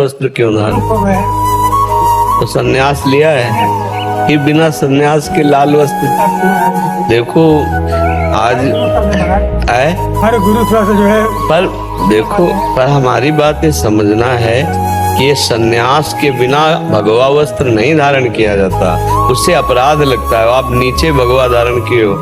वस्त्र क्यों धारण? तो सन्यास लिया है कि बिना सन्यास के लाल वस्त्र? देखो आज आए हर गुरु थोड़ा सा जो है पर देखो, पर हमारी बात ये समझना है कि ये सन्यास के बिना भगवा वस्त्र नहीं धारण किया जाता, उससे अपराध लगता है। आप नीचे भगवा धारण किए हो।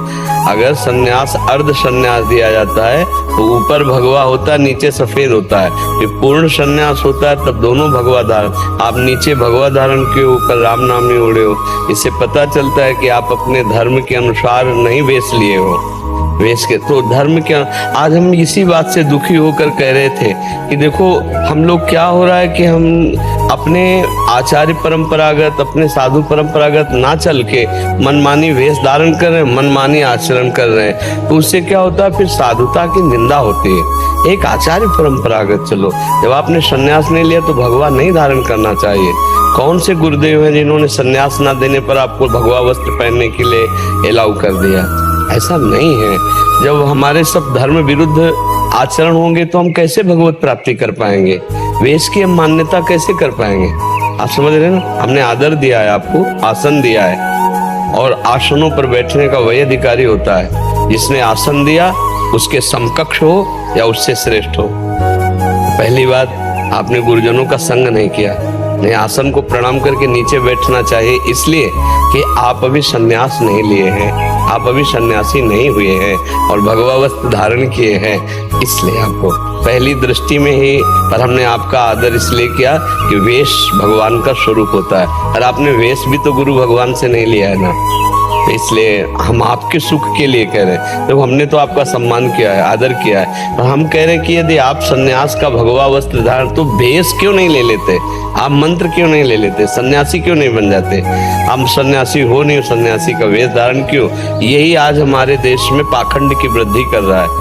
अगर सन्यास अर्ध सन्यास दिया जाता है तो ऊपर भगवा होता है, नीचे सफेद होता है। फिर पूर्ण सन्यास होता है तब दोनों भगवा धारण। आप नीचे भगवा धारण किए, ऊपर राम नाम ही उड़े हो। इससे पता चलता है कि आप अपने धर्म के अनुसार नहीं वेश लिए हो। वेश के तो धर्म के आज हम इसी बात से दुखी होकर कह रहे थे कि देखो हम लोग क्या हो रहा है कि हम अपने आचार्य परंपरागत, अपने साधु परंपरागत ना चल के मनमानी वेश धारण कर रहे हैं, मनमानी आचरण कर रहे हैं। तो उससे क्या होता है, फिर साधुता की निंदा होती है। एक आचार्य परंपरागत चलो। जब आपने सन्यास नहीं लिया तो भगवा नहीं धारण करना चाहिए। कौन से गुरुदेव हैं जिन्होंने सन्यास ना देने पर आपको भगवा वस्त्र पहनने के लिए अलाउ कर दिया? ऐसा नहीं है। जब हमारे सब धर्म विरुद्ध आचरण होंगे तो हम कैसे भगवत प्राप्ति कर पाएंगे? वेश की हम मान्यता कैसे कर पाएंगे? आप समझ रहे हैं ना? हमने आदर दिया है, आपको आसन दिया है, और आसनों पर बैठने का वही अधिकारी होता है जिसने आसन दिया उसके समकक्ष हो या उससे श्रेष्ठ हो। पहली बात, आपने गुरुजनों का संग नहीं किया। नहीं, आसन को प्रणाम करके नीचे बैठना चाहिए, इसलिए कि आप अभी सन्यास नहीं लिए हैं, आप अभी सन्यासी नहीं हुए हैं और भगवा वस्त्र धारण किए हैं। इसलिए आपको पहली दृष्टि में ही पर हमने आपका आदर इसलिए किया कि वेश भगवान का स्वरूप होता है, और आपने वेश भी तो गुरु भगवान से नहीं लिया है ना। इसलिए हम आपके सुख के लिए कह रहे हैं। तो हमने तो आपका सम्मान किया है, आदर किया है, और हम कह रहे हैं कि यदि आप सन्यास का भगवा वस्त्र धारण, तो वेश क्यों नहीं ले लेते? आप मंत्र क्यों नहीं ले लेते? सन्यासी क्यों नहीं बन जाते? हम सन्यासी हो नहीं, सन्यासी का वेश धारण क्यों? यही आज हमारे देश में पाखंड की वृद्धि कर रहा है।